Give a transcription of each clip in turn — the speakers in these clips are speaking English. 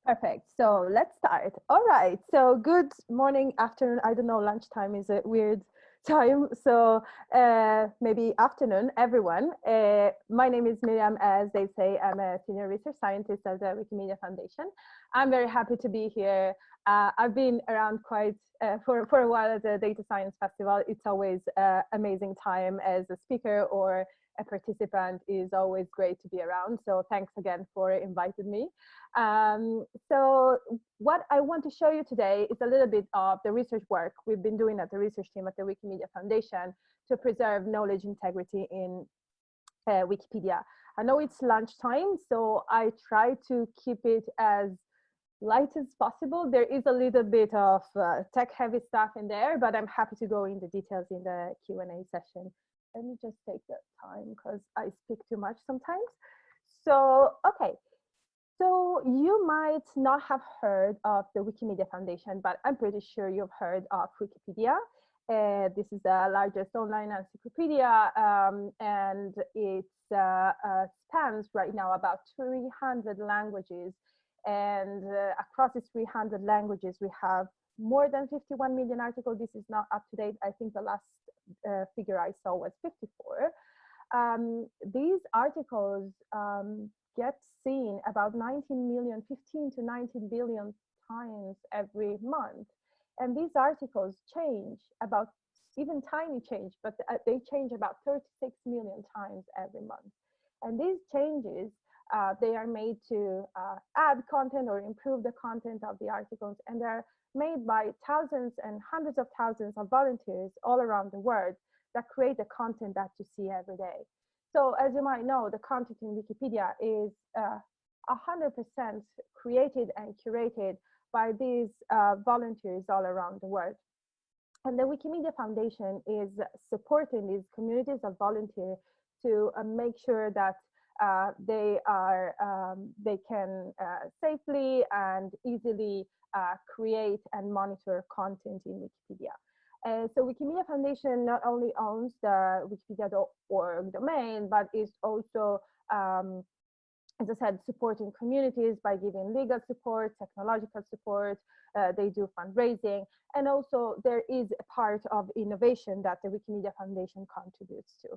Perfect. So let's start. All right. So good morning, afternoon. I don't know, lunchtime is a weird time. So maybe afternoon, everyone. My name is Miriam, as they say. I'm a senior research scientist at the Wikimedia Foundation. I'm very happy to be here. I've been around quite for a while at the Data Science Festival. It's always an amazing time as a speaker or a participant. Is always great to be around. So thanks again for inviting me. So what I want to show you today is a little bit of the research work we've been doing at the research team at the Wikimedia Foundation to preserve knowledge integrity in Wikipedia. I know it's lunchtime, so I try to keep it as light as possible. There is a little bit of tech-heavy stuff in there, but I'm happy to go into details in the Q&A session. Let me just take the time because I speak too much sometimes. So, okay. So you might not have heard of the Wikimedia Foundation, but I'm pretty sure you've heard of Wikipedia. This is the largest online encyclopedia, and it spans right now about 300 languages. And across these 300 languages, we have more than 51 million articles. This is not up to date. I think the last figure I saw was 54. These articles get seen about 15 to 19 billion times every month. And these articles change about, even tiny change, but they change about 36 million times every month. And these changes, they are made to add content or improve the content of the articles. And they're made by thousands and hundreds of thousands of volunteers all around the world that create the content that you see every day. So as you might know, the content in Wikipedia is 100% created and curated by these volunteers all around the world. And the Wikimedia Foundation is supporting these communities of volunteers to make sure that they can safely and easily create and monitor content in Wikipedia. So Wikimedia Foundation not only owns the wikipedia.org domain, but is also, as I said, supporting communities by giving legal support, technological support. They do fundraising, and also there is a part of innovation that the Wikimedia Foundation contributes to.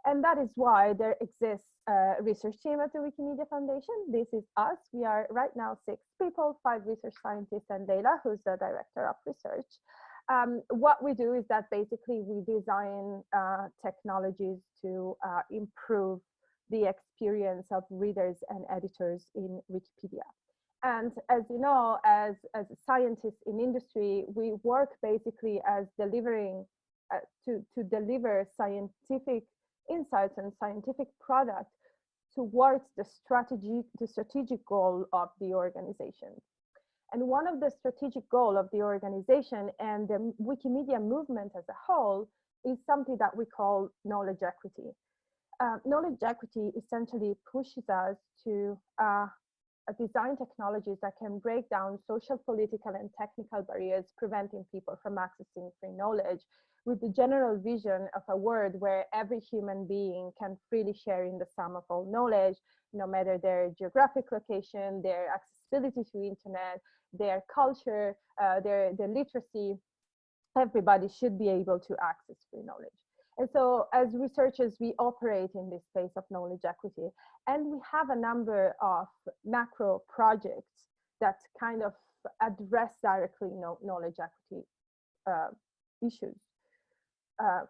And that is why there exists a research team at the Wikimedia Foundation. This is us. We are right now 6 people, 5 research scientists, and Leila, who's the director of research. What we do is that basically we design technologies to improve the experience of readers and editors in Wikipedia. And as you know, as scientists in industry, we work basically as delivering to deliver scientific insights and scientific product towards the strategic goal of the organization. And one of the strategic goals of the organization and the Wikimedia movement as a whole is something that we call knowledge equity. Knowledge equity essentially pushes us to design technologies that can break down social, political, and technical barriers, preventing people from accessing free knowledge, with the general vision of a world where every human being can freely share in the sum of all knowledge, no matter their geographic location, their accessibility to internet, their culture, their literacy. Everybody should be able to access free knowledge. And so as researchers, we operate in this space of knowledge equity. And we have a number of macro projects that kind of address directly knowledge equity issues.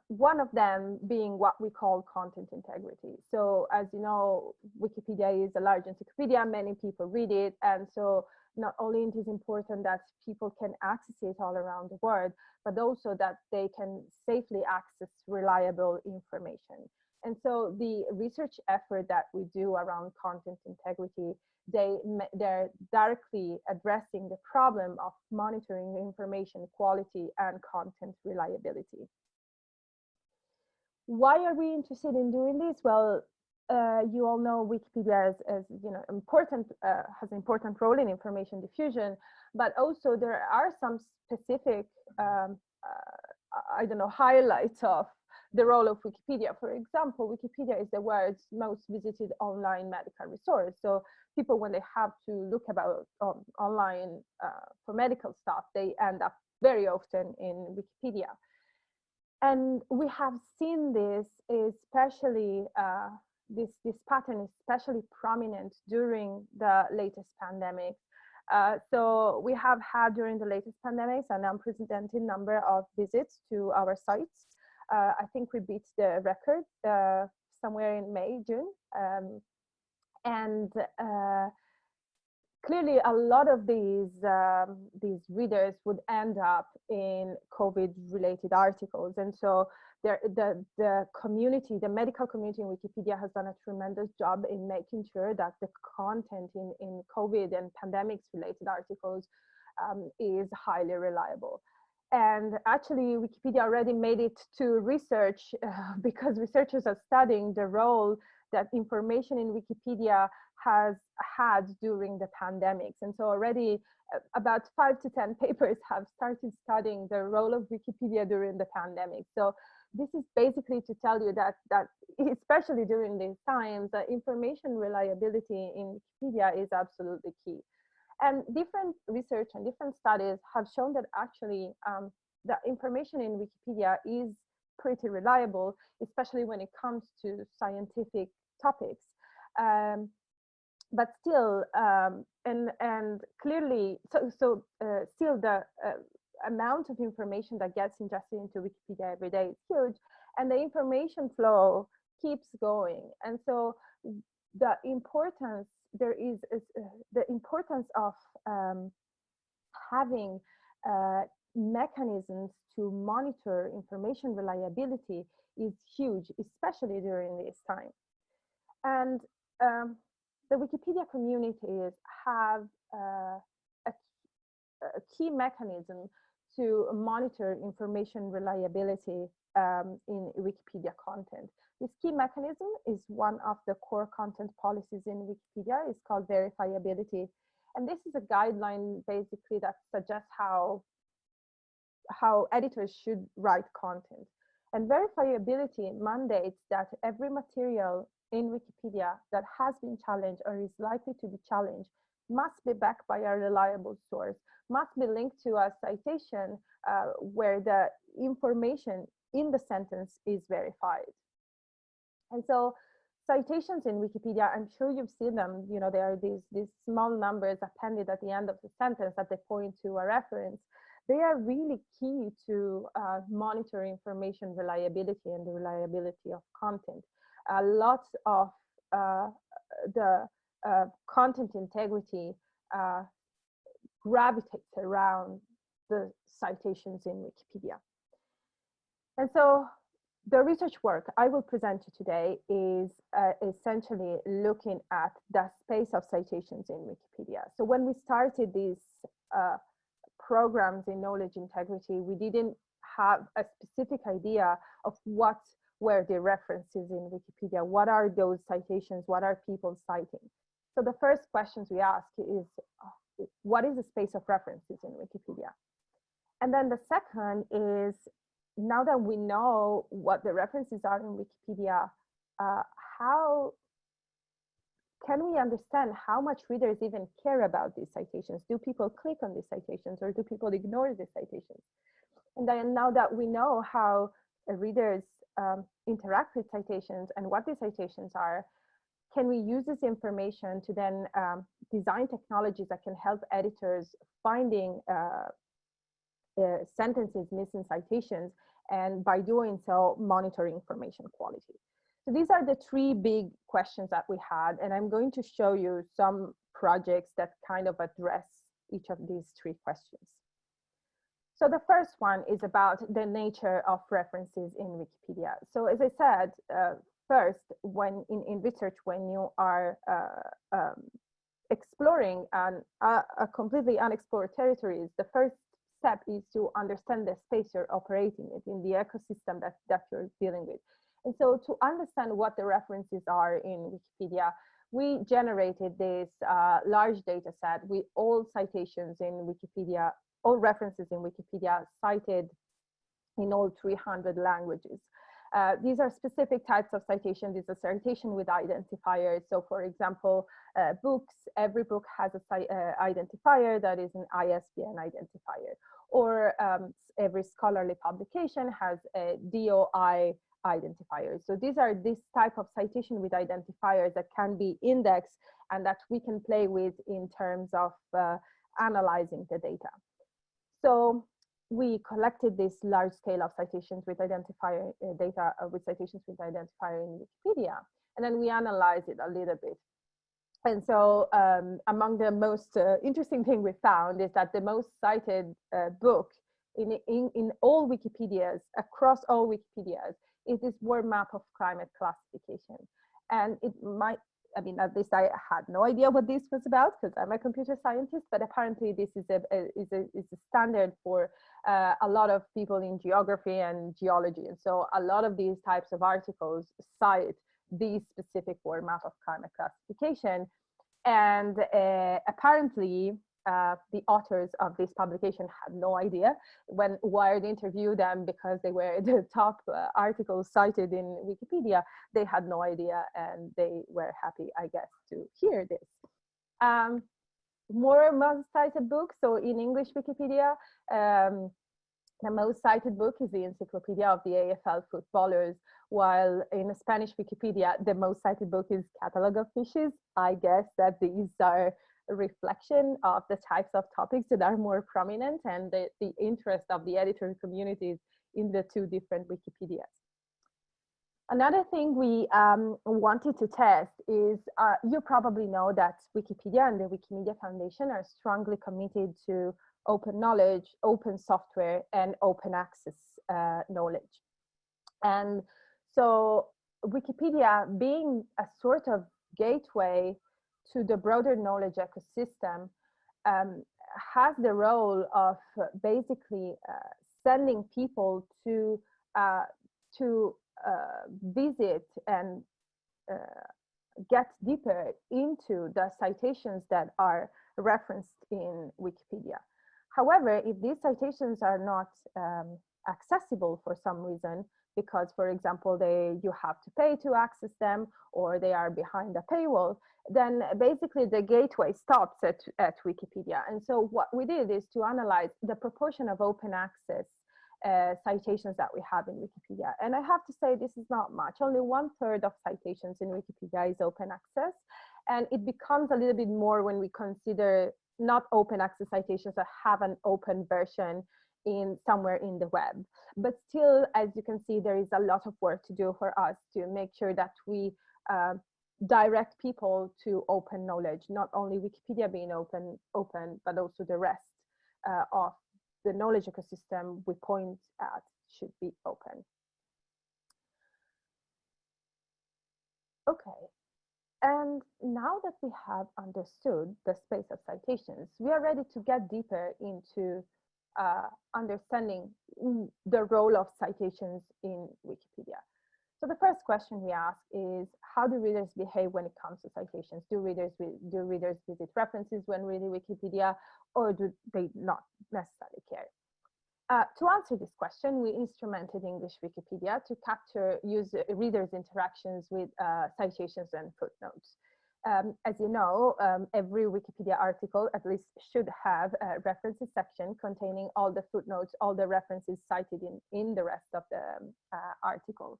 One of them being what we call content integrity. So as you know, Wikipedia is a large encyclopedia, many people read it. And so not only it is important that people can access it all around the world, but also that they can safely access reliable information. And so the research effort that we do around content integrity, they're directly addressing the problem of monitoring information quality and content reliability. Why are we interested in doing this? Well, you all know Wikipedia as you know, has an important role in information diffusion, but also there are some specific, I don't know, highlights of the role of Wikipedia. For example, Wikipedia is the world's most visited online medical resource. So people, when they have to look about online for medical stuff, they end up very often in Wikipedia. And we have seen this, especially this pattern is especially prominent during the latest pandemic. So we have had during the latest pandemics an unprecedented number of visits to our sites. I think we beat the record somewhere in May, June. And clearly a lot of these readers would end up in COVID-related articles. And so the community, the medical community in Wikipedia has done a tremendous job in making sure that the content in COVID and pandemics-related articles is highly reliable. And actually, Wikipedia already made it to research because researchers are studying the role that information in Wikipedia has had during the pandemics. And so already about 5 to 10 papers have started studying the role of Wikipedia during the pandemic. So this is basically to tell you that especially during these times, information reliability in Wikipedia is absolutely key. And different research and different studies have shown that actually the information in Wikipedia is pretty reliable, especially when it comes to scientific topics. But still, and clearly, still the amount of information that gets ingested into Wikipedia every day is huge, and the information flow keeps going. And so the importance the importance of having mechanisms to monitor information reliability is huge, especially during this time. And the Wikipedia communities have a key mechanism to monitor information reliability in Wikipedia content. This key mechanism is one of the core content policies in Wikipedia. It's called Verifiability. And this is a guideline basically that suggests how editors should write content. And verifiability mandates that every material in Wikipedia that has been challenged or is likely to be challenged must be backed by a reliable source, must be linked to a citation where the information in the sentence is verified. And so citations in Wikipedia, I'm sure you've seen them, you know, there are these small numbers appended at the end of the sentence that they point to a reference. They are really key to monitor information reliability and the reliability of content. A lot of the content integrity gravitates around the citations in Wikipedia. And so the research work I will present you today is essentially looking at the space of citations in Wikipedia. So when we started these programs in knowledge integrity, we didn't have a specific idea of what were the references in Wikipedia. What are those citations? What are people citing? So the first questions we ask is, what is the space of references in Wikipedia? And then the second is, now that we know what the references are in Wikipedia, how can we understand how much readers even care about these citations? Do people click on these citations or do people ignore these citations? And then now that we know how readers interact with citations and what these citations are, can we use this information to then design technologies that can help editors finding sentences missing citations, and by doing so, monitor information quality? So these are the three big questions that we had, and I'm going to show you some projects that kind of address each of these three questions. So the first one is about the nature of references in Wikipedia. So as I said, first, when in research, when you are exploring a completely unexplored territories, the first step is to understand the space you're operating in the ecosystem that you're dealing with. And so to understand what the references are in Wikipedia, we generated this large data set with all citations in Wikipedia, all references in Wikipedia cited in all 300 languages. These are specific types of citation. These are citation with identifiers. So for example, books, every book has a identifier that is an ISBN identifier. Or every scholarly publication has a DOI identifier. So these are this type of citation with identifiers that can be indexed and that we can play with in terms of analyzing the data. So we collected this large scale of citations with identifier data with citations with identifier in Wikipedia, and then we analyzed it a little bit. And so among the most interesting thing we found is that the most cited book in all Wikipedias, across all Wikipedias, is this word map of climate classification. And it might, I mean, at least I had no idea what this was about because I'm a computer scientist, but apparently this is a standard for a lot of people in geography and geology. And so a lot of these types of articles cite these specific word map of climate classification. And apparently the authors of this publication had no idea. When Wired interviewed them, because they were the top articles cited in Wikipedia, they had no idea, and they were happy, I guess, to hear this. More most cited books. So in English Wikipedia, the most cited book is the Encyclopedia of the AFL Footballers, while in Spanish Wikipedia, the most cited book is Catalog of Fishes. I guess that these are a reflection of the types of topics that are more prominent and the interest of the editor communities in the two different Wikipedias. Another thing we wanted to test is, you probably know that Wikipedia and the Wikimedia Foundation are strongly committed to open knowledge, open software, and open access knowledge. And so Wikipedia, being a sort of gateway to the broader knowledge ecosystem, has the role of basically sending people to visit and get deeper into the citations that are referenced in Wikipedia. However, if these citations are not accessible for some reason, because, for example, you have to pay to access them, or they are behind a paywall, then basically the gateway stops at Wikipedia. And so what we did is to analyze the proportion of open access citations that we have in Wikipedia. And I have to say, this is not much. Only 1/3 of citations in Wikipedia is open access. And it becomes a little bit more when we consider not open access citations that have an open version in somewhere in the web. But still, as you can see, there is a lot of work to do for us to make sure that we direct people to open knowledge, not only Wikipedia being open, but also the rest of the knowledge ecosystem we point at should be open. Okay, and now that we have understood the space of citations, we are ready to get deeper into understanding the role of citations in Wikipedia. So the first question we ask is, how do readers behave when it comes to citations? Do readers visit references when reading Wikipedia, or do they not necessarily care? To answer this question, we instrumented English Wikipedia to capture readers' interactions with citations and footnotes. As you know, every Wikipedia article at least should have a references section containing all the footnotes, all the references cited in the rest of the article.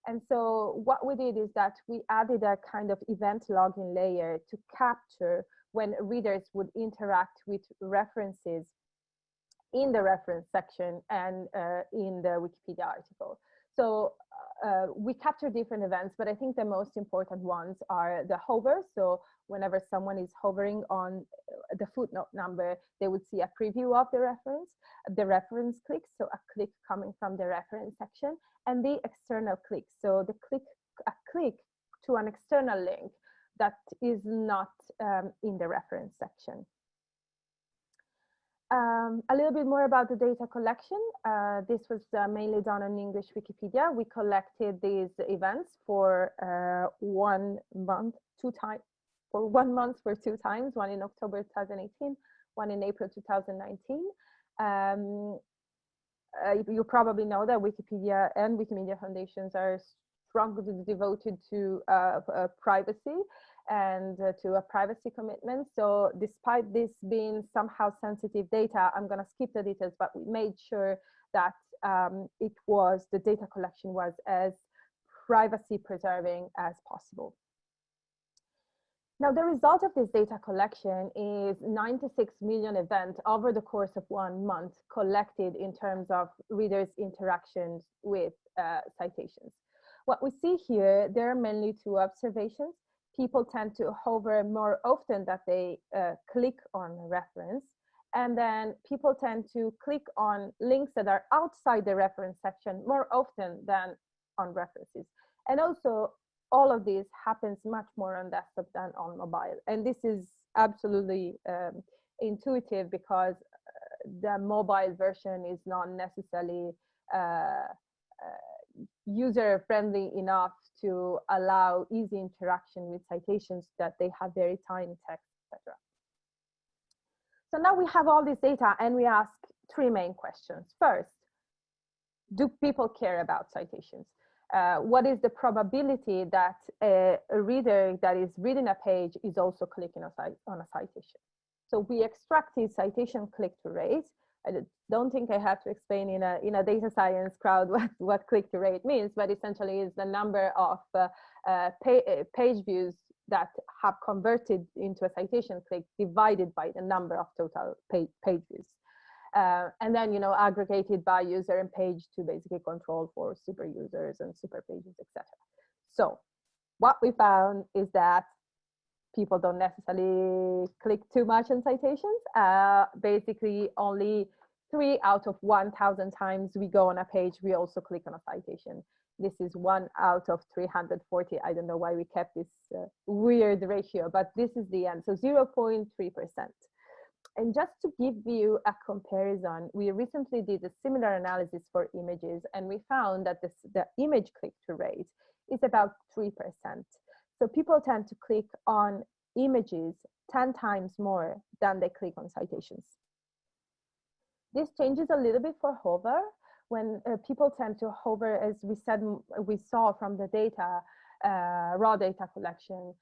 And so what we did is that we added a kind of event logging layer to capture when readers would interact with references in the reference section and in the Wikipedia article. So we capture different events, but I think the most important ones are the hover. So whenever someone is hovering on the footnote number, they would see a preview of the reference click, so a click coming from the reference section, and the external click. So a click to an external link that is not in the reference section. A little bit more about the data collection. This was mainly done on English Wikipedia. We collected these events for 1 month, 2 times, for 1 month for 2 times, one in October 2018, one in April 2019. you probably know that Wikipedia and Wikimedia Foundations are strongly devoted to privacy and to a privacy commitment. So despite this being somehow sensitive data, I'm going to skip the details, but we made sure that the data collection was as privacy preserving as possible. Now, the result of this data collection is 96 million events over the course of 1 month collected in terms of readers' interactions with citations. What we see here, there are mainly 2 observations. People tend to hover more often that they click on a reference. And then people tend to click on links that are outside the reference section more often than on references. And also, all of this happens much more on desktop than on mobile. And this is absolutely intuitive, because the mobile version is not necessarily user-friendly enough to allow easy interaction with citations, that they have very tiny text, etc. So now we have all this data, and we ask 3 main questions. First, do people care about citations? What is the probability that a reader that is reading a page is also clicking on a citation? So we extracted citation click-through rate. I don't think I have to explain in a data science crowd what click-through rate means, but essentially is the number of page views that have converted into a citation click divided by the number of total page views. And then, aggregated by user and page to basically control for super users and super pages, etc. So what we found is that people don't necessarily click too much on citations. Basically, only 3 out of 1,000 times we go on a page, we also click on a citation. This is 1 out of 340. I don't know why we kept this weird ratio, but this is the end. So 0.3%. And just to give you a comparison, we recently did a similar analysis for images, and we found that the image click-through rate is about 3%. So people tend to click on images 10 times more than they click on citations. This changes a little bit for hover, when people tend to hover, as we said, we saw from the data, raw data collection,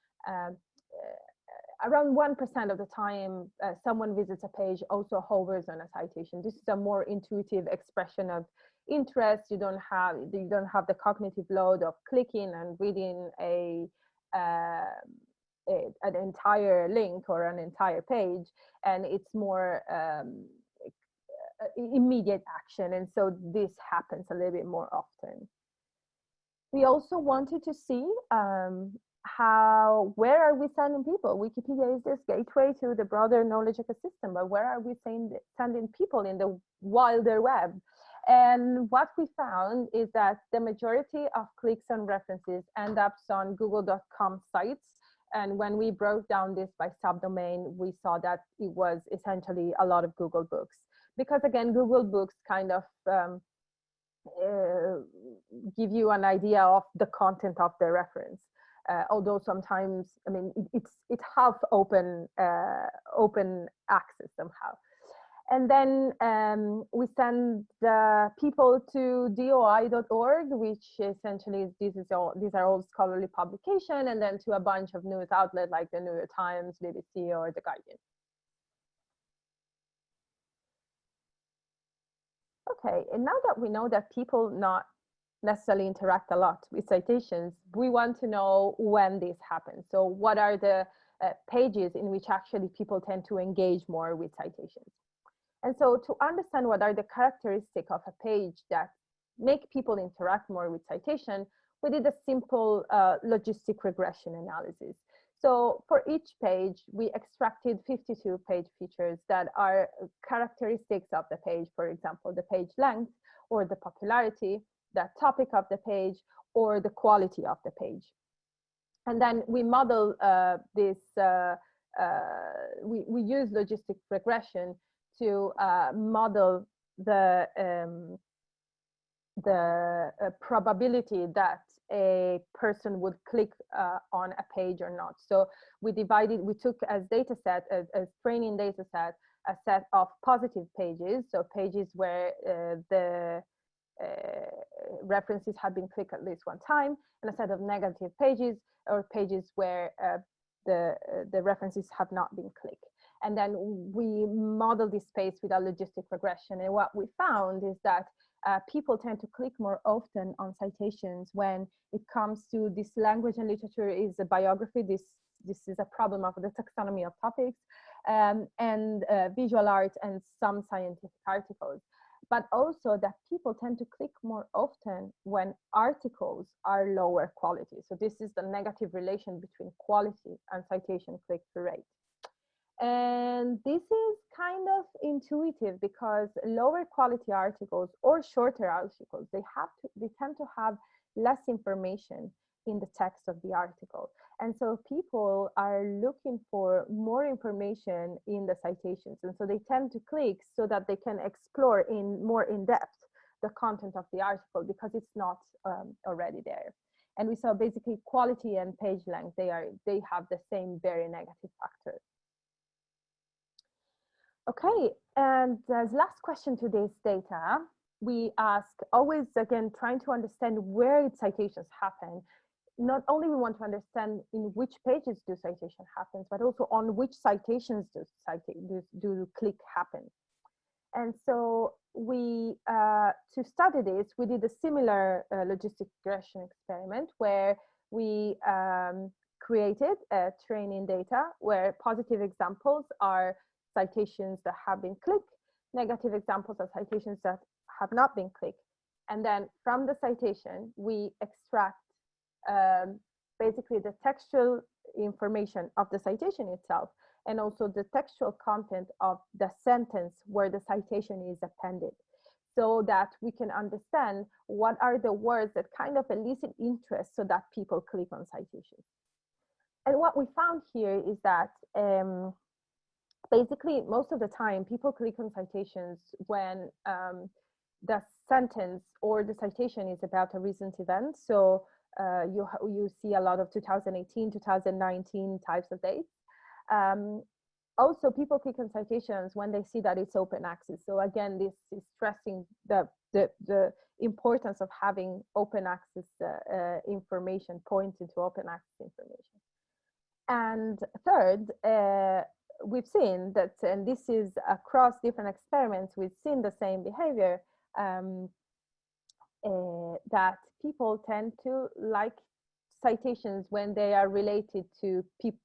around 1% of the time someone visits a page also hovers on a citation. This is a more intuitive expression of interest. You don't have the cognitive load of clicking and reading an entire link or an entire page, and it's more immediate action, and so this happens a little bit more often. We also wanted to see where are we sending people? Wikipedia is this gateway to the broader knowledge ecosystem, but where are we sending people in the wilder web? And what we found is that the majority of clicks on references end up on google.com sites. And when we broke down this by subdomain, we saw that it was essentially a lot of Google Books. Because again, Google Books kind of give you an idea of the content of the reference. Although sometimes, I mean, it's half open access somehow. And then we send people to doi.org, which essentially is, these are all scholarly publication, and then to a bunch of news outlets like the New York Times, BBC, or the Guardian. Okay, and now that we know that people not necessarily interact a lot with citations, we want to know when this happens. So what are the pages in which actually people tend to engage more with citations? And so to understand what are the characteristics of a page that make people interact more with citation, we did a simple logistic regression analysis. So for each page, we extracted 52 page features that are characteristics of the page, for example, the page length, or the popularity, the topic of the page, or the quality of the page. And then we model this, we use logistic regression to model the probability that a person would click on a page or not. So we took as data set, as training data set, a set of positive pages, so pages where the references have been clicked at least one time, and a set of negative pages, or pages where the references have not been clicked. And then we model this space with a logistic regression. And what we found is that people tend to click more often on citations when it comes to this language and literature is a biography. This is a problem of the taxonomy of topics, and visual art and some scientific articles. But also that people tend to click more often when articles are lower quality. So this is the negative relation between quality and citation click-through rate. And this is kind of intuitive because lower quality articles or shorter articles, they tend to have less information in the text of the article. And so people are looking for more information in the citations. And so they tend to click so that they can explore more in depth the content of the article because it's not already there. And we saw basically quality and page length, they have the same very negative factor. Okay, and as last question to this data, we ask always, again, trying to understand where citations happen. Not only we want to understand in which pages do citation happens, but also on which citations do click happen. And so we, to study this, we did a similar logistic regression experiment where we created training data where positive examples are citations that have been clicked, negative examples are citations that have not been clicked. And then from the citation, we extract basically the textual information of the citation itself, and also the textual content of the sentence where the citation is appended, so that we can understand what are the words that kind of elicit interest so that people click on citations. And what we found here is that basically most of the time people click on citations when the sentence or the citation is about a recent event. So you see a lot of 2018, 2019 types of dates. Also, people click on citations when they see that it's open access. So again, this is stressing the importance of having open access information, pointing to open access information. And third, we've seen that, and this is across different experiments, we've seen the same behavior, that people tend to like citations when they are related to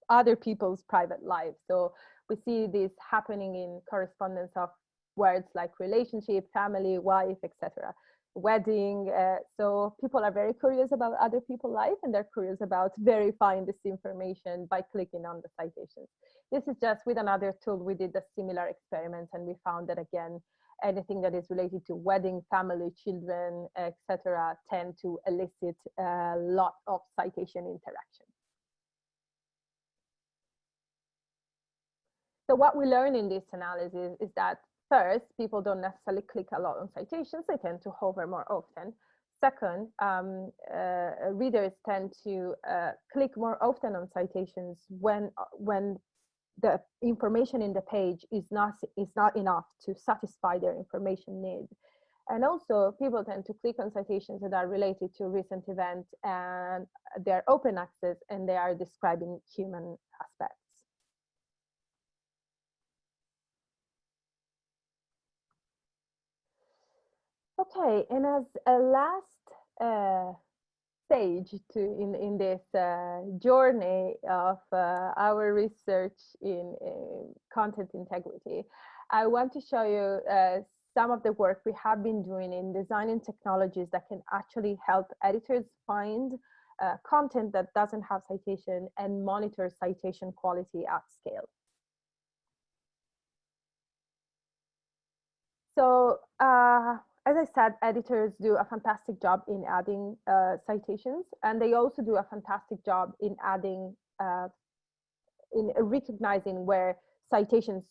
other people's private lives. So we see this happening in correspondence of words like relationship, family, wife, etc., wedding. So people are very curious about other people's life, and they're curious about verifying this information by clicking on the citations. This is just with another tool. We did a similar experiment, and we found that again, anything that is related to wedding, family, children, etc., tend to elicit a lot of citation interaction. So what we learn in this analysis is that first, people don't necessarily click a lot on citations, they tend to hover more often. Second, readers tend to click more often on citations when the information in the page is not enough to satisfy their information need. And also, people tend to click on citations that are related to recent events, and they're open access, and they are describing human aspects. Okay, and as a last stage in this journey of our research in content integrity, I want to show you some of the work we have been doing in designing technologies that can actually help editors find content that doesn't have citation and monitor citation quality at scale. So as I said, editors do a fantastic job in adding citations, and they also do a fantastic job in adding, in recognizing where citations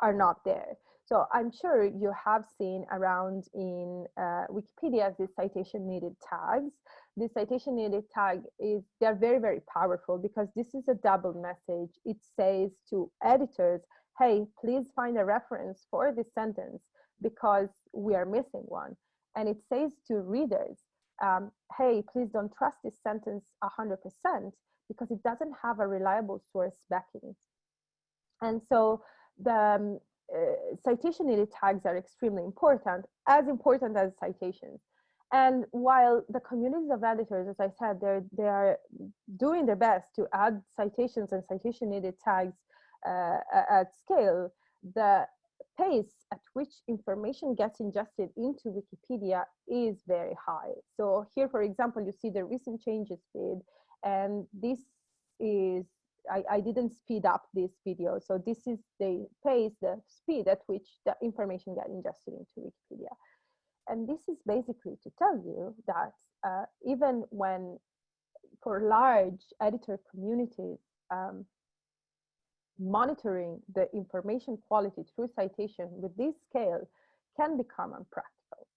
are not there. So I'm sure you have seen around in Wikipedia the citation needed tags. The citation needed tag they're very, very powerful because this is a double message. It says to editors, hey, please find a reference for this sentence because we are missing one. And it says to readers, hey, please don't trust this sentence 100% because it doesn't have a reliable source backing it. And so the citation needed tags are extremely important as citations. And while the communities of editors, as I said, they are doing their best to add citations and citation needed tags at scale, the pace at which information gets ingested into Wikipedia is very high. So here, for example, you see the recent changes feed, and this is, I didn't speed up this video. So this is the pace, the speed at which the information gets ingested into Wikipedia. And this is basically to tell you that even when for large editor communities, monitoring the information quality through citation with this scale can become unpractical.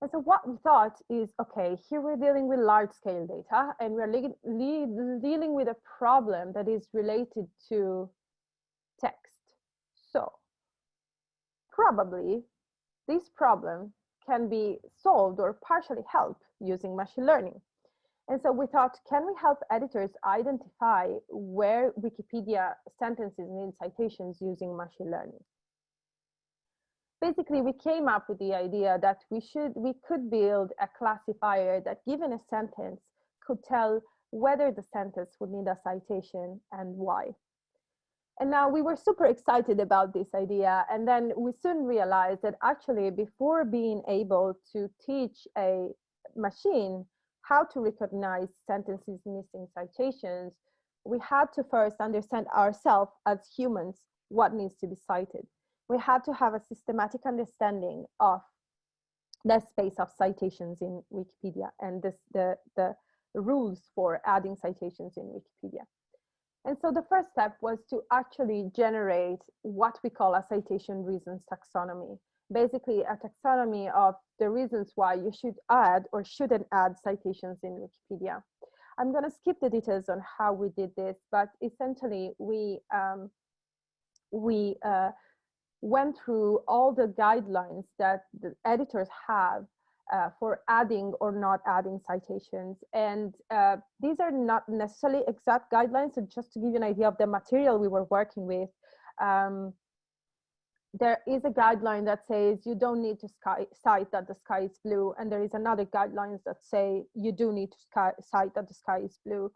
And so what we thought is, okay, here we're dealing with large scale data and we're dealing with a problem that is related to text. So probably this problem can be solved or partially helped using machine learning. And so we thought, can we help editors identify where Wikipedia sentences need citations using machine learning? Basically, we came up with the idea that we could build a classifier that, given a sentence, could tell whether the sentence would need a citation and why. And now we were super excited about this idea. And then we soon realized that actually, before being able to teach a machine how to recognize sentences missing citations, we had to first understand ourselves as humans what needs to be cited. We had to have a systematic understanding of the space of citations in Wikipedia and the rules for adding citations in Wikipedia. And so the first step was to actually generate what we call a citation reasons taxonomy. Basically a taxonomy of the reasons why you should add or shouldn't add citations in Wikipedia. I'm going to skip the details on how we did this, but essentially we went through all the guidelines that the editors have for adding or not adding citations. And these are not necessarily exact guidelines. So just to give you an idea of the material we were working with, there is a guideline that says you don't need to cite that the sky is blue. And there is another guidelines that say you do need to cite that the sky is blue.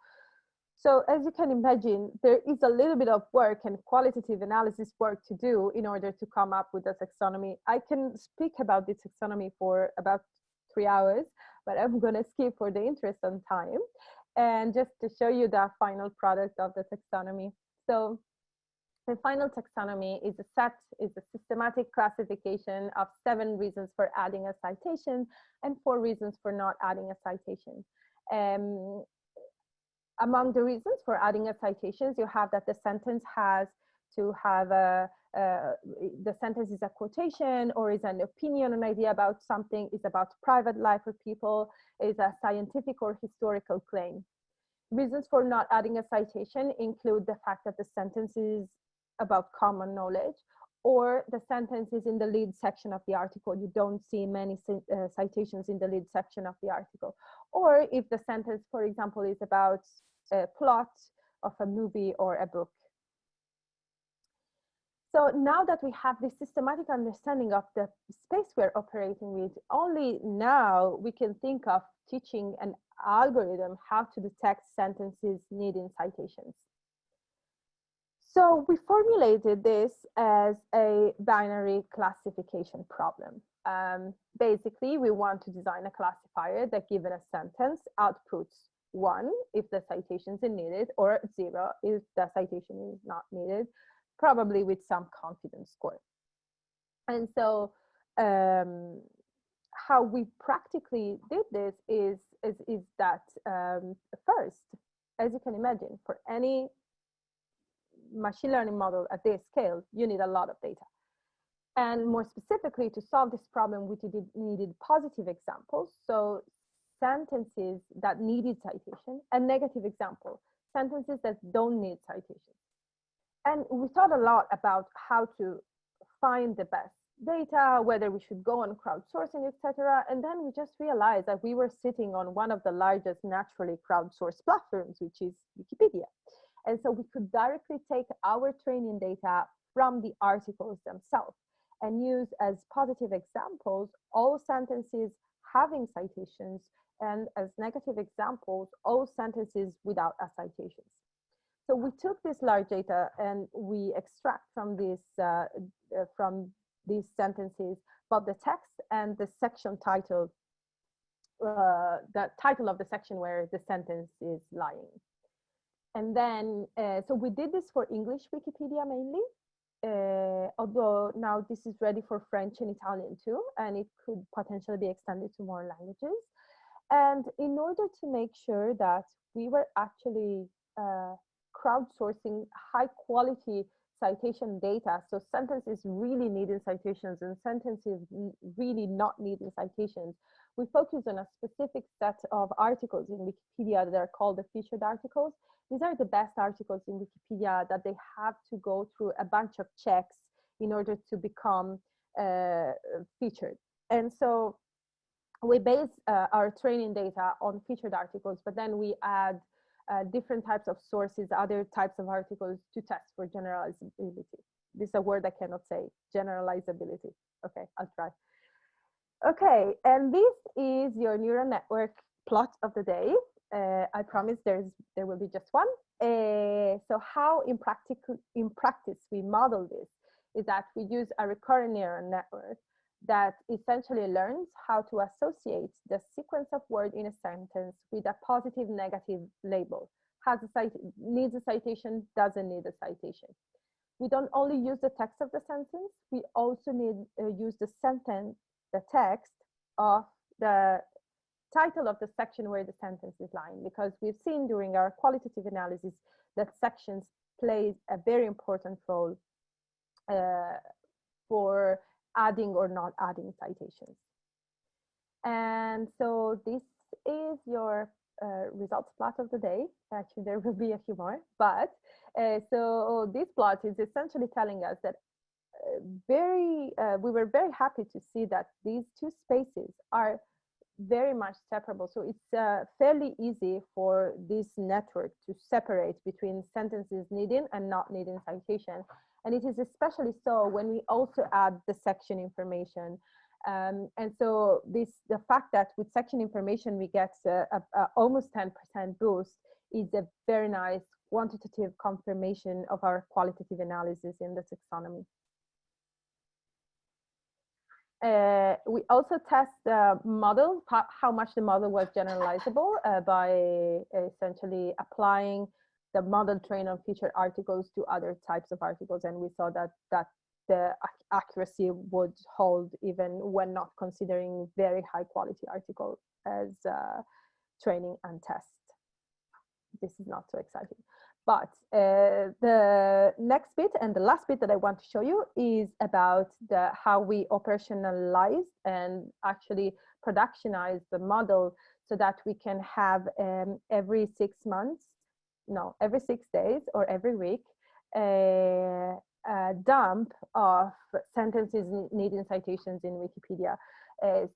So as you can imagine, there is a little bit of work and qualitative analysis work to do in order to come up with a taxonomy. I can speak about this taxonomy for about 3 hours, but I'm going to skip for the interest on time and just to show you the final product of the taxonomy. So the final taxonomy is a systematic classification of 7 reasons for adding a citation and 4 reasons for not adding a citation. Among the reasons for adding a citations, you have that the sentence has to have the sentence is a quotation or is an opinion, an idea about something, is about private life of people, is a scientific or historical claim. Reasons for not adding a citation include the fact that the sentence is about common knowledge, or the sentence is in the lead section of the article. You don't see many citations in the lead section of the article. Or if the sentence, for example, is about a plot of a movie or a book. So now that we have this systematic understanding of the space we're operating with, only now we can think of teaching an algorithm how to detect sentences needing citations. So we formulated this as a binary classification problem. Basically, we want to design a classifier that, given a sentence, outputs 1 if the citation is needed, or 0 if the citation is not needed, probably with some confidence score. And so how we practically did this is that first, as you can imagine, for any machine learning model at this scale, you need a lot of data. And more specifically, to solve this problem, we needed positive examples, so sentences that needed citation, and negative example, sentences that don't need citation. And we thought a lot about how to find the best data, whether we should go on crowdsourcing, etc. And then we just realized that we were sitting on one of the largest naturally crowdsourced platforms, which is Wikipedia. And so we could directly take our training data from the articles themselves and use as positive examples all sentences having citations, and as negative examples all sentences without a citation. So we took this large data and we extract from these sentences both the text and the section title, the title of the section where the sentence is lying. And then, so we did this for English Wikipedia mainly, although now this is ready for French and Italian too, and it could potentially be extended to more languages. And in order to make sure that we were actually crowdsourcing high quality citation data, so sentences really needing citations and sentences really not needing citations, we focus on a specific set of articles in Wikipedia that are called the featured articles. These are the best articles in Wikipedia that they have to go through a bunch of checks in order to become featured. And so we base our training data on featured articles, but then we add different types of sources, other types of articles to test for generalizability. This is a word I cannot say, generalizability. Okay, I'll try. Okay, and this is your neural network plot of the day. I promise there will be just one. So how in practice we model this is that we use a recurrent neural network that essentially learns how to associate the sequence of words in a sentence with a positive, negative label. Needs a citation, doesn't need a citation. We don't only use the text of the sentence, we also use the text of the title of the section where the sentence is lying, because we've seen during our qualitative analysis that sections play a very important role for adding or not adding citations. And so this is your results plot of the day. Actually, there will be a few more, but so this plot is essentially telling us that we were very happy to see that these two spaces are very much separable. So it's fairly easy for this network to separate between sentences needing and not needing citation. And it is especially so when we also add the section information. And so the fact that with section information we get almost 10% boost is a very nice quantitative confirmation of our qualitative analysis in the taxonomy. We also test the model, how much the model was generalizable by essentially applying the model trained on featured articles to other types of articles. And we saw that the accuracy would hold even when not considering very high quality article as training and test. This is not so exciting. But the next bit and the last bit that I want to show you is about how we operationalize and actually productionize the model so that we can have every 6 months, no, every 6 days or every week, a dump of sentences needing citations in Wikipedia.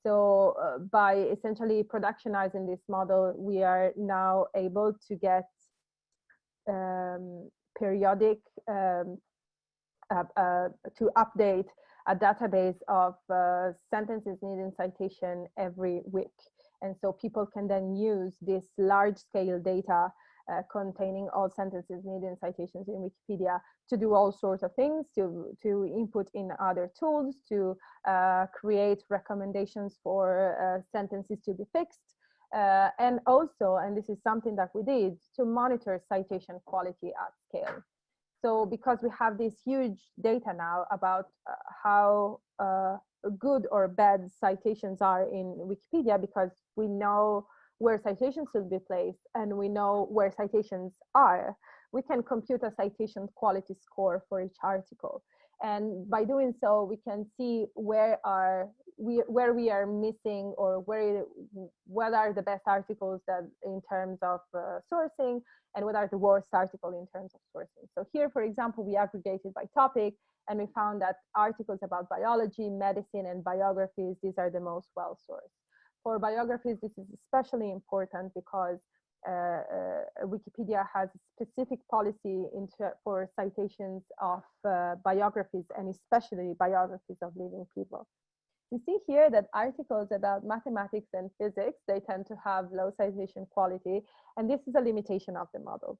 So by essentially productionizing this model, we are now able to get periodic to update a database of sentences needing citation every week. And so people can then use this large scale data containing all sentences needing citations in Wikipedia to do all sorts of things, to input in other tools, to create recommendations for sentences to be fixed. And also, and this is something that we did, to monitor citation quality at scale. So because we have this huge data now about how good or bad citations are in Wikipedia, because we know where citations should be placed and we know where citations are, we can compute a citation quality score for each article. And by doing so, we can see where we are missing, or what are the best articles that in terms of sourcing, and what are the worst articles in terms of sourcing. So here, for example, we aggregated by topic, and we found that articles about biology, medicine, and biographies, these are the most well-sourced. For biographies, this is especially important because Wikipedia has a specific policy for citations of biographies, and especially biographies of living people. We see here that articles about mathematics and physics, they tend to have low citation quality, and this is a limitation of the model.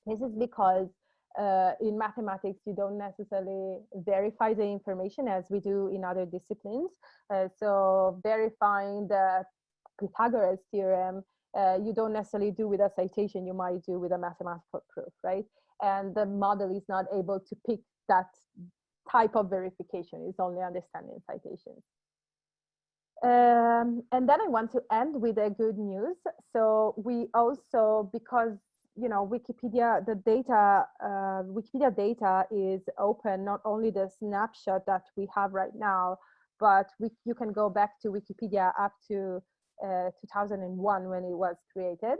This is because in mathematics, you don't necessarily verify the information as we do in other disciplines. So verifying the Pythagoras theorem, you don't necessarily do with a citation, you might do with a mathematical proof, right? And the model is not able to pick that type of verification, it's only understanding citations. And then I want to end with a good news. So we also, because Wikipedia, Wikipedia data is open, not only the snapshot that we have right now, but you can go back to Wikipedia up to 2001 when it was created.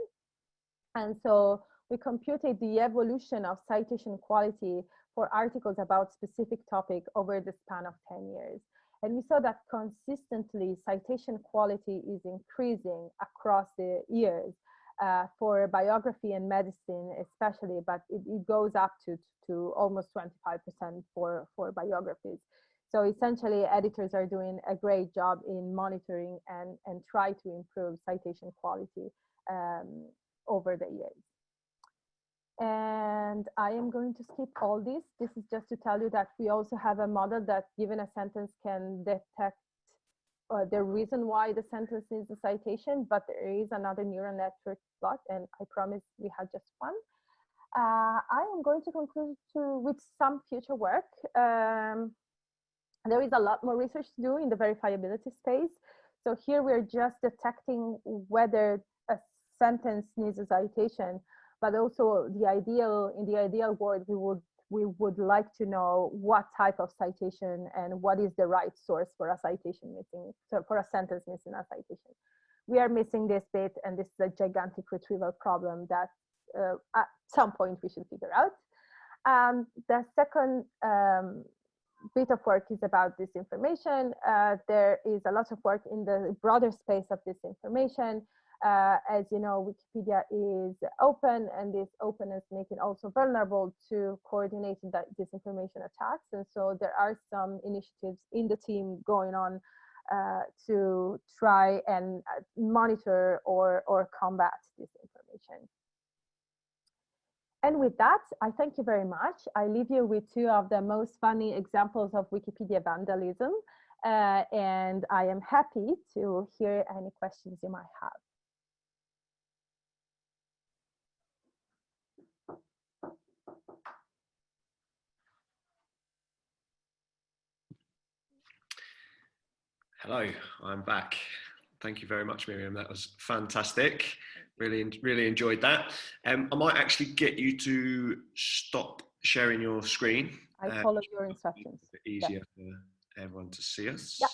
And so we computed the evolution of citation quality for articles about specific topic over the span of 10 years. And we saw that consistently citation quality is increasing across the years. For biography and medicine especially, but it goes up to almost 25% for biographies. So essentially, editors are doing a great job in monitoring and try to improve citation quality over the years. And I am going to skip all this. This is just to tell you that we also have a model that, given a sentence, can detect the reason why the sentence needs a citation, but there is another neural network plot, and I promise we had just one. I am going to conclude with some future work. There is a lot more research to do in the verifiability space. So here we're just detecting whether a sentence needs a citation, but also in the ideal world, we would like to know what type of citation and what is the right source for a citation missing, so for a sentence missing a citation. We are missing this bit, and this is a gigantic retrieval problem that at some point we should figure out. The second bit of work is about disinformation. There is a lot of work in the broader space of disinformation. As you know, Wikipedia is open, and this openness makes it also vulnerable to coordinated disinformation attacks. And so there are some initiatives in the team going on to try and monitor or combat disinformation. And with that, I thank you very much. I leave you with two of the most funny examples of Wikipedia vandalism, and I am happy to hear any questions you might have. Hello, I'm back. Thank you very much, Miriam. That was fantastic. Really enjoyed that. I might actually get you to stop sharing your screen. I follow your instructions. A bit easier for everyone to see us. Yeah.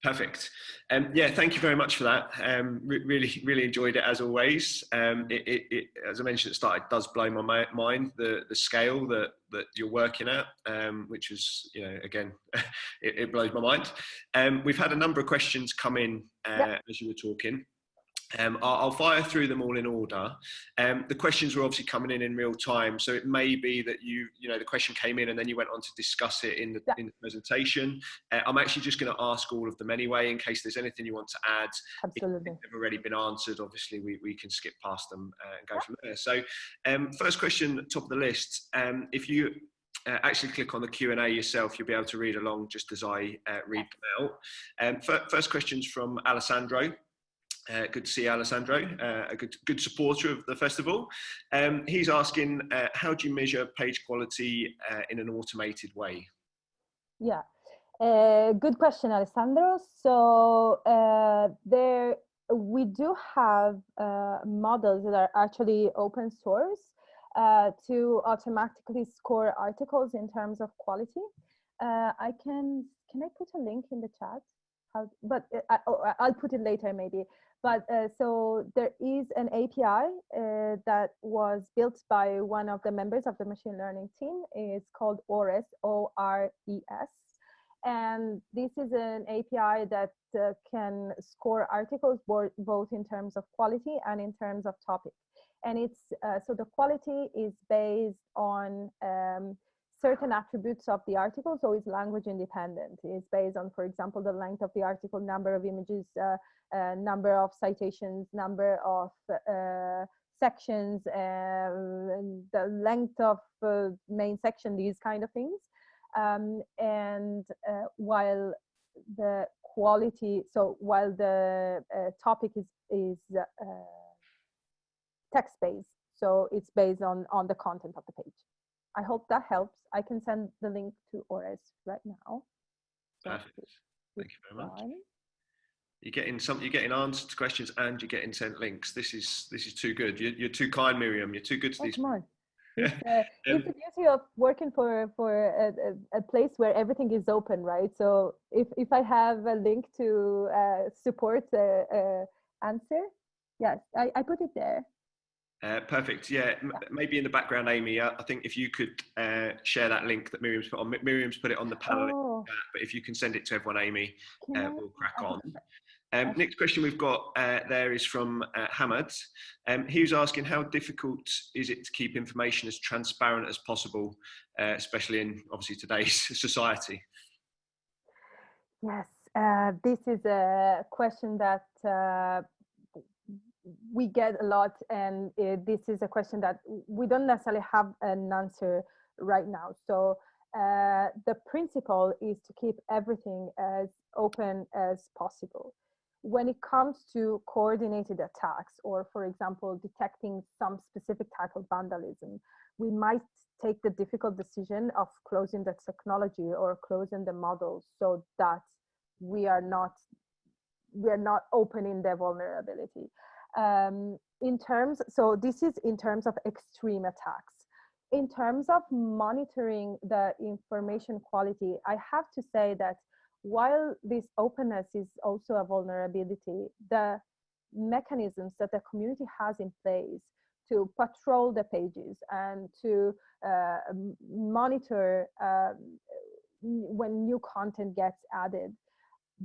Perfect. Yeah, thank you very much for that. Really enjoyed it as always. As I mentioned at the start, it does blow my mind, the scale that you're working at, which is, again, it blows my mind. We've had a number of questions come in as you were talking. I'll fire through them all in order. The questions were obviously coming in real time, so it may be that the question came in and then you went on to discuss it in the presentation. I'm actually just going to ask all of them anyway, in case there's anything you want to add. Absolutely. If they've already been answered, obviously we can skip past them and go from there. So first question, top of the list. If you actually click on the Q&A yourself, you'll be able to read along just as I read them out. First question's from Alessandro. Good to see Alessandro, a good supporter of the festival. He's asking, how do you measure page quality in an automated way? Yeah, good question, Alessandro. So we do have models that are actually open source. to automatically score articles in terms of quality. Can I put a link in the chat? I'll put it later maybe. But so there is an API that was built by one of the members of the machine learning team. It's called ORES, ORES. And this is an API that can score articles both in terms of quality and in terms of topic. And it's so the quality is based on certain attributes of the article, so it's language independent. It's based on, for example, the length of the article, number of images, number of citations, number of sections, the length of main section, these kind of things. While the quality, so while the topic is text-based, so it's based on the content of the page. I hope that helps. I can send the link to ORES right now. Perfect. Thank you very much. You're getting answers to questions and you're getting sent links. This is too good. You're too kind, Miriam. You're too good to these. Come on. It's the beauty of working for a place where everything is open, right? So if I have a link to support the answer, yes, I put it there. Perfect. Yeah, maybe in the background, Amy, I think if you could share that link that Miriam's put on. Miriam's put it on the panel, but if you can send it to everyone, Amy, we'll crack on. Next question we've got there is from Hamad. He was asking, how difficult is it to keep information as transparent as possible, especially in obviously today's society? Yes, this is a question that we get a lot, and this is a question that we don't necessarily have an answer right now. So the principle is to keep everything as open as possible. When it comes to coordinated attacks, or for example, detecting some specific type of vandalism, we might take the difficult decision of closing the technology or closing the models so that we are not opening the vulnerability. So this is in terms of extreme attacks. In terms of monitoring the information quality, I have to say that while this openness is also a vulnerability, the mechanisms that the community has in place to patrol the pages and to monitor when new content gets added,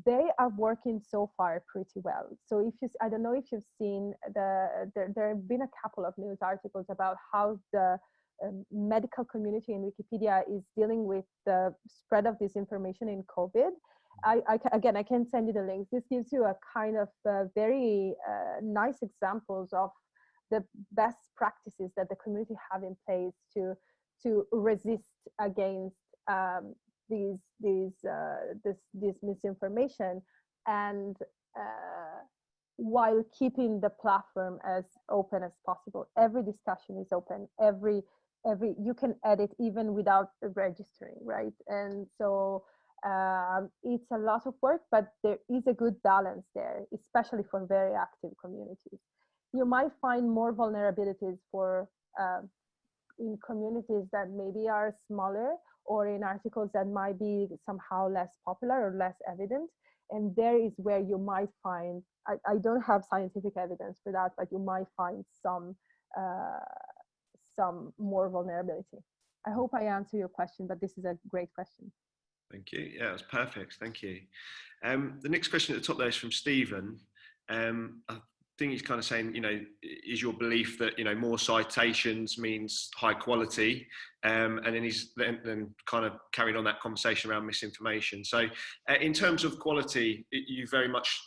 they are working so far pretty well. So I don't know if you've seen there have been a couple of news articles about how the medical community in Wikipedia is dealing with the spread of disinformation in COVID. Again, I can send you the links. This gives you a kind of very nice examples of the best practices that the community have in place to resist against this misinformation, and while keeping the platform as open as possible. Every discussion is open. Every you can edit even without registering, right? And so it's a lot of work, but there is a good balance there, especially for very active communities. You might find more vulnerabilities for in communities that maybe are smaller, or in articles that might be somehow less popular or less evident. And there is where you might find, I don't have scientific evidence for that, but you might find some more vulnerability. I hope I answer your question, but this is a great question. Thank you. Yeah, it was perfect. Thank you. The next question at the top there is from Stephen. I think he's kind of saying, is your belief that, more citations means high quality? And then he's then kind of carried on that conversation around misinformation. So in terms of quality, you very much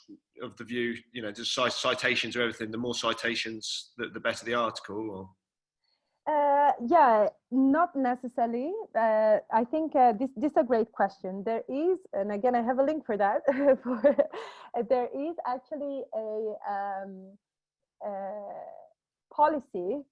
of the view, just citations or everything, the more citations, the better the article, or? Yeah, not necessarily. I think this is a great question. There is, and again, I have a link for that. There is actually a policy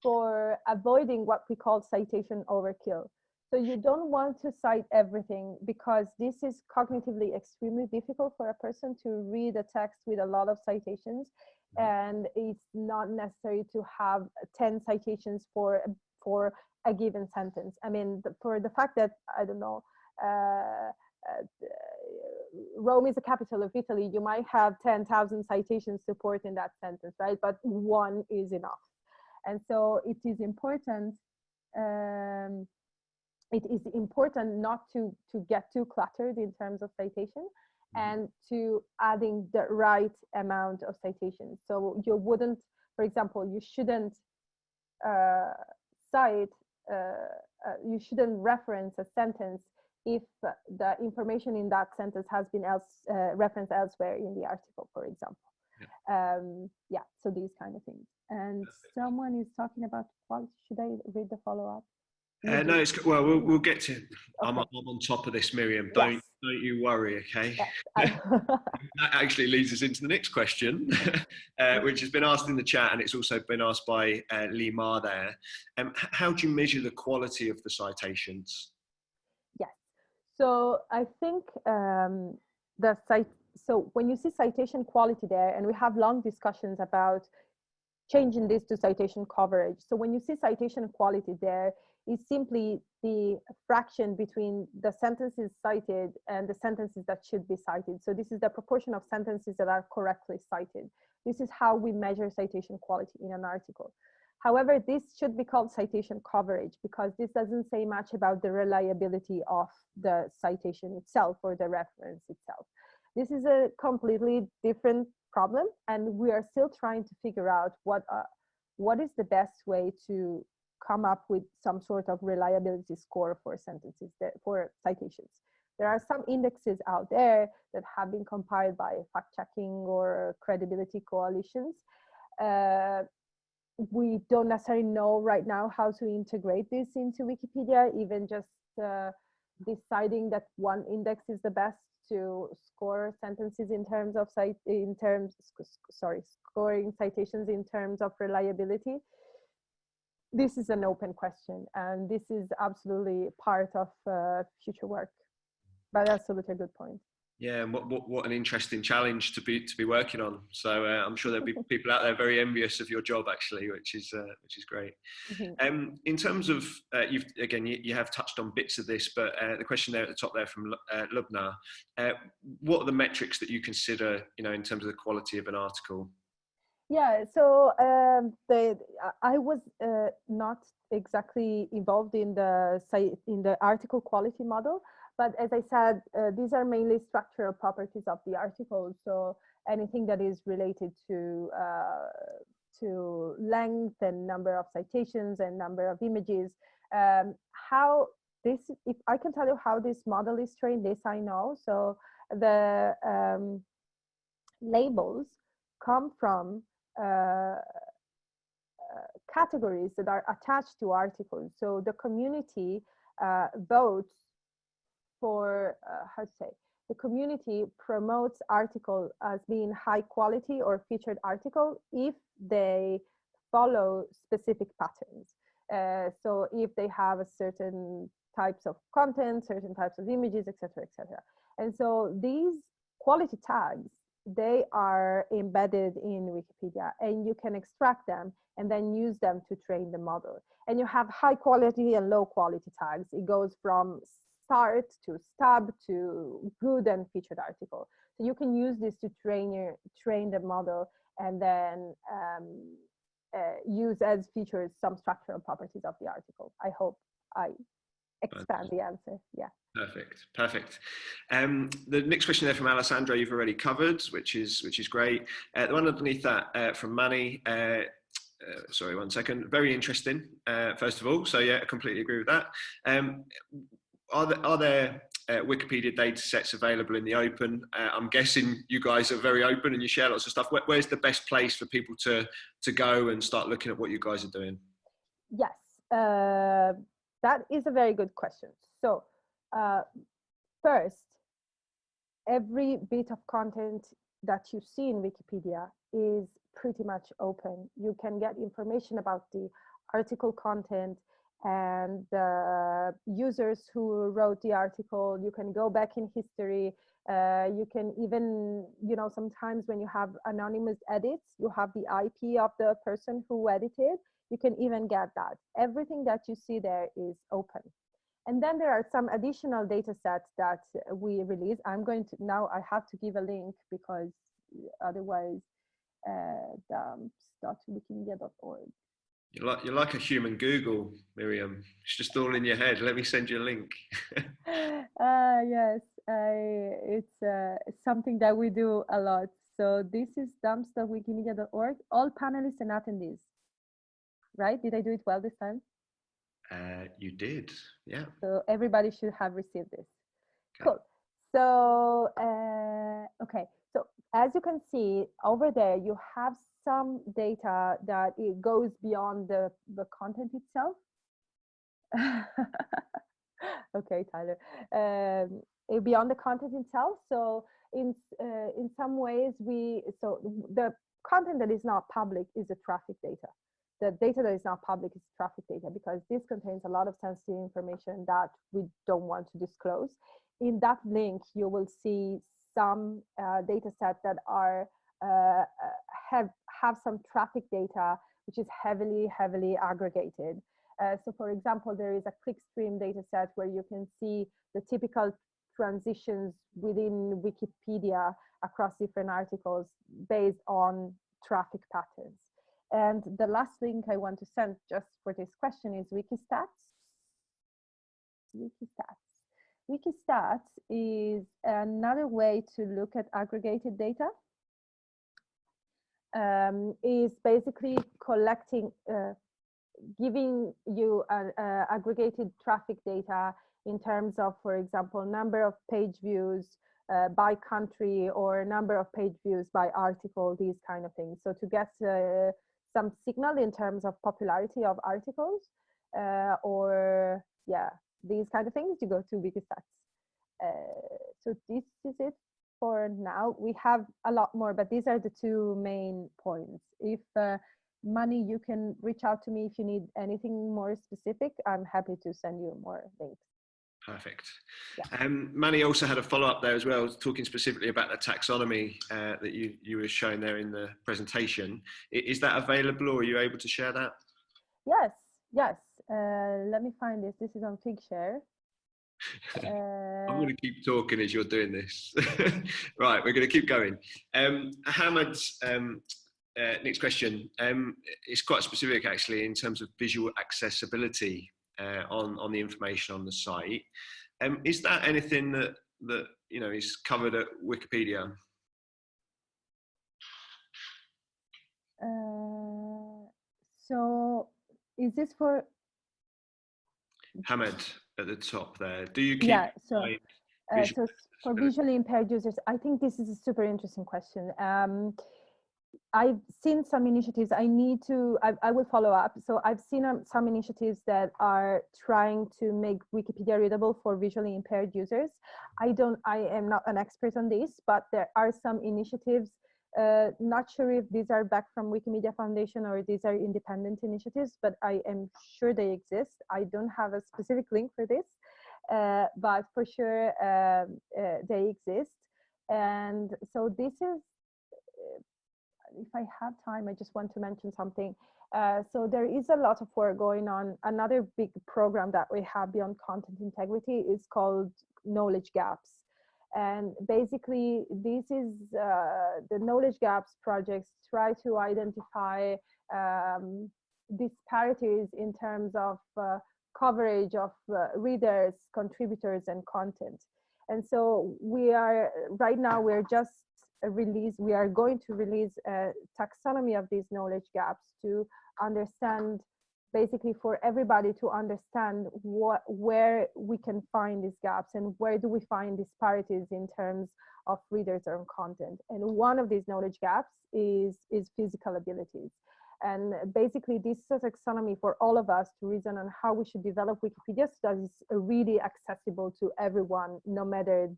for avoiding what we call citation overkill. So you don't want to cite everything, because this is cognitively extremely difficult for a person to read a text with a lot of citations. and it's not necessary to have 10 citations for a given sentence. I mean, for the fact that, I don't know, Rome is the capital of Italy, you might have 10,000 citations supporting that sentence, right? But one is enough. And so it is important, not to get too cluttered in terms of citation, and to adding the right amount of citations. So you wouldn't, for example, you shouldn't you shouldn't reference a sentence if the information in that sentence has been referenced elsewhere in the article, for example. Yeah, so these kind of things. And someone is talking about quality. Should I read the follow-up? No, well, we'll get to. Okay. I'm on top of this, Miriam. Don't you worry, okay? Yes. That actually leads us into the next question, which has been asked in the chat, and it's also been asked by Lee Ma there. How do you measure the quality of the citations? Yes. So I think so when you see citation quality there, and we have long discussions about changing this to citation coverage. So when you see citation quality there, is simply the fraction between the sentences cited and the sentences that should be cited. So this is the proportion of sentences that are correctly cited. This is how we measure citation quality in an article. However, this should be called citation coverage, because this doesn't say much about the reliability of the citation itself or the reference itself. This is a completely different problem, and we are still trying to figure out what is the best way to come up with some sort of reliability score for sentences, for citations. There are some indexes out there that have been compiled by fact-checking or credibility coalitions. We don't necessarily know right now how to integrate this into Wikipedia, even just deciding that one index is the best to score sentences in terms of scoring citations in terms of reliability. This is an open question, and this is absolutely part of future work. But that's absolutely a good point. Yeah, and what an interesting challenge to be working on. So I'm sure there'll be people out there very envious of your job, actually, which is great. Mm-hmm. In terms of you have touched on bits of this, but the question there at the top there from Lubna, what are the metrics that you consider, in terms of the quality of an article? Yeah, so I was not exactly involved in the article quality model, but as I said, these are mainly structural properties of the article. So anything that is related to length and number of citations and number of images, if I can tell you how this model is trained, this I know. So the labels come from categories that are attached to articles. So the community votes for, the community promotes article as being high quality or featured article if they follow specific patterns. So if they have a certain types of content, certain types of images, etc., etc. And so these quality tags, they are embedded in Wikipedia, and you can extract them and then use them to train the model. And you have high quality and low quality tags. It goes from start to stub to good and featured article. So you can use this to train the model, and then use as features some structural properties of the article. I hope I expand the answer. Yeah. Perfect. The next question there from Alessandro, you've already covered, which is great. The one underneath that from Manny, sorry, 1 second. Very interesting, first of all. So yeah, I completely agree with that. Are there Wikipedia data sets available in the open? I'm guessing you guys are very open and you share lots of stuff. Where's the best place for people to go and start looking at what you guys are doing? Yes, that is a very good question. So first, every bit of content that you see in Wikipedia is pretty much open. You can get information about the article content and the users who wrote the article. You can go back in history. You can even, sometimes when you have anonymous edits, you have the IP of the person who edited. You can even get that. Everything that you see there is open. And then there are some additional data sets that we release. Now I have to give a link because otherwise, dumps.wikimedia.org. You're like a human Google, Miriam. It's just all in your head. Let me send you a link. Yes, it's something that we do a lot. So this is dumps.wikimedia.org. All panelists and attendees. Right? Did I do it well this time? You did, yeah. So everybody should have received this. Okay. Cool. So, okay. So as you can see over there, you have some data that it goes beyond the content itself. Okay, Tyler. Beyond the content itself. So in some ways, the content that is not public is the traffic data. The data that is not public is traffic data, because this contains a lot of sensitive information that we don't want to disclose. In that link, you will see some data sets that are have some traffic data, which is heavily aggregated. So for example, there is a clickstream data set where you can see the typical transitions within Wikipedia across different articles based on traffic patterns. And the last link I want to send just for this question is Wikistats. Wikistats is another way to look at aggregated data. Is basically collecting, giving you aggregated traffic data in terms of, for example, number of page views by country, or number of page views by article, these kind of things. So to get some signal in terms of popularity of articles, or yeah, these kind of things, you go to Wikistats. So this is it for now. We have a lot more, but these are the two main points. If Mani, you can reach out to me if you need anything more specific. I'm happy to send you more links. Perfect. Yeah. Mani also had a follow-up there as well, talking specifically about the taxonomy that you were showing there in the presentation. Is that available, or are you able to share that? Yes. Let me find this. This is on Figshare. I'm going to keep talking as you're doing this. Right, we're going to keep going. Hamad's next question is quite specific, actually, in terms of visual accessibility on the information on the site. Is that anything that is covered at Wikipedia? So is this for Hamad at the top there? Do you keep? Yeah. So for visually impaired users, I think this is a super interesting question. I've seen some initiatives. I will follow up. So I've seen some initiatives that are trying to make Wikipedia readable for visually impaired users. I am not an expert on this, but there are some initiatives. Not sure if these are back from Wikimedia Foundation or these are independent initiatives, but I am sure they exist. I don't have a specific link for this, but for sure they exist. And so this is, if I have time, I just want to mention something. So there is a lot of work going on. Another big program that we have beyond content integrity is called Knowledge Gaps. And basically, this is the Knowledge Gaps projects try to identify disparities in terms of coverage of readers, contributors, and content. And so we are, right now, we are going to release a taxonomy of these knowledge gaps to understand, basically for everybody to understand where we can find these gaps and where do we find disparities in terms of readers and content. And one of these knowledge gaps is physical abilities. And basically this is a taxonomy for all of us to reason on how we should develop Wikipedia so that it's really accessible to everyone, no matter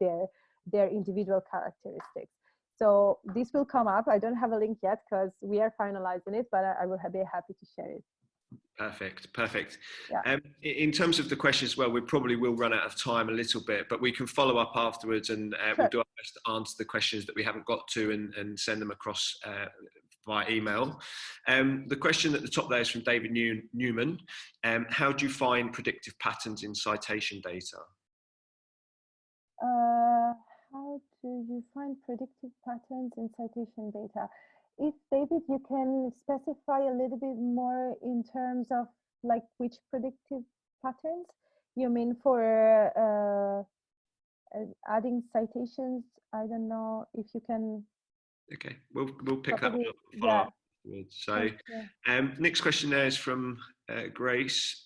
their individual characteristics. So this will come up. I don't have a link yet because we are finalizing it, but I will be happy to share it. Perfect, perfect. Yeah. In terms of the questions as well, we probably will run out of time a little bit, but we can follow up afterwards, and we'll Sure. do our best to answer the questions that we haven't got to, and send them across via email. The question at the top there is from David Newman. How do you find predictive patterns in citation data? How do you find predictive patterns in citation data? If David, you can specify a little bit more in terms of like which predictive patterns you mean for adding citations. I don't know if you can. Okay, we'll pick that one up and follow Yeah. up afterwards. So, next question there is from Grace.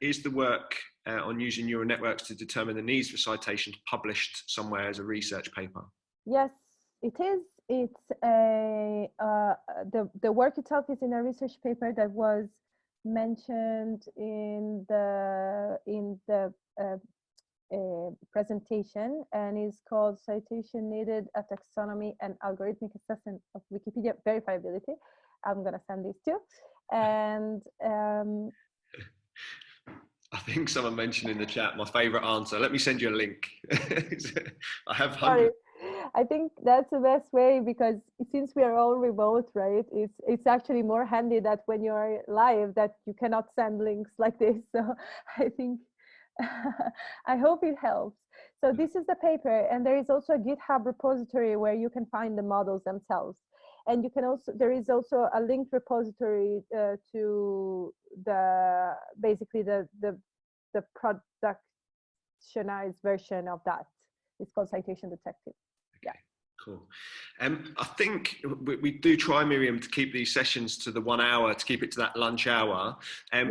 Is the work on using neural networks to determine the needs for citations published somewhere as a research paper? Yes, it is. It's a the work itself is in a research paper that was mentioned in the presentation, and is called Citation Needed, a Taxonomy and Algorithmic Assessment of Wikipedia Verifiability. I'm gonna send this too. And I think someone mentioned in the chat my favorite answer. Let me send you a link. I have sorry, hundreds. I think that's the best way, because since we are all remote, right? It's actually more handy that when you're live that you cannot send links like this. So I think I hope it helps. So this is the paper, and there is also a GitHub repository where you can find the models themselves. And you can also, there is also a linked repository to the basically the productionized version of that. It's called Citation Detective. Yeah. Cool. I think we do try, Miriam, to keep these sessions to the 1 hour, to keep it to that lunch hour.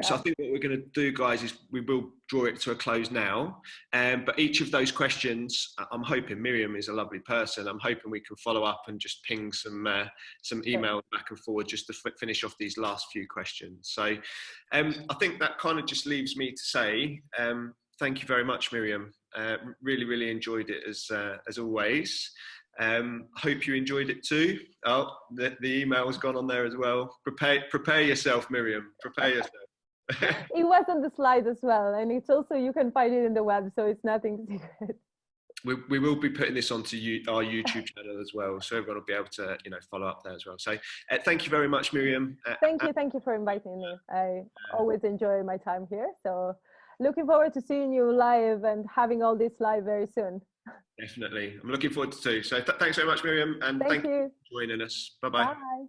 So I think what we're going to do, guys, is we will draw it to a close now. But each of those questions, I'm hoping Miriam is a lovely person. I'm hoping we can follow up and just ping some emails back and forward just to finish off these last few questions. So I think that kind of just leaves me to say thank you very much, Miriam. Really, really enjoyed it as always. Hope you enjoyed it too. Oh, the email has gone on there as well. Prepare yourself, Miriam. Prepare yourself. It was on the slide as well, and it's also, you can find it in the web, so it's nothing secret. We will be putting this onto our YouTube channel as well, so everyone will be able to follow up there as well. So thank you very much, Miriam. Thank you for inviting me. I always enjoy my time here, so looking forward to seeing you live and having all this live very soon. Definitely. I'm looking forward to it too. So thanks very much, Miriam. And thank you for joining us. Bye-bye. Bye.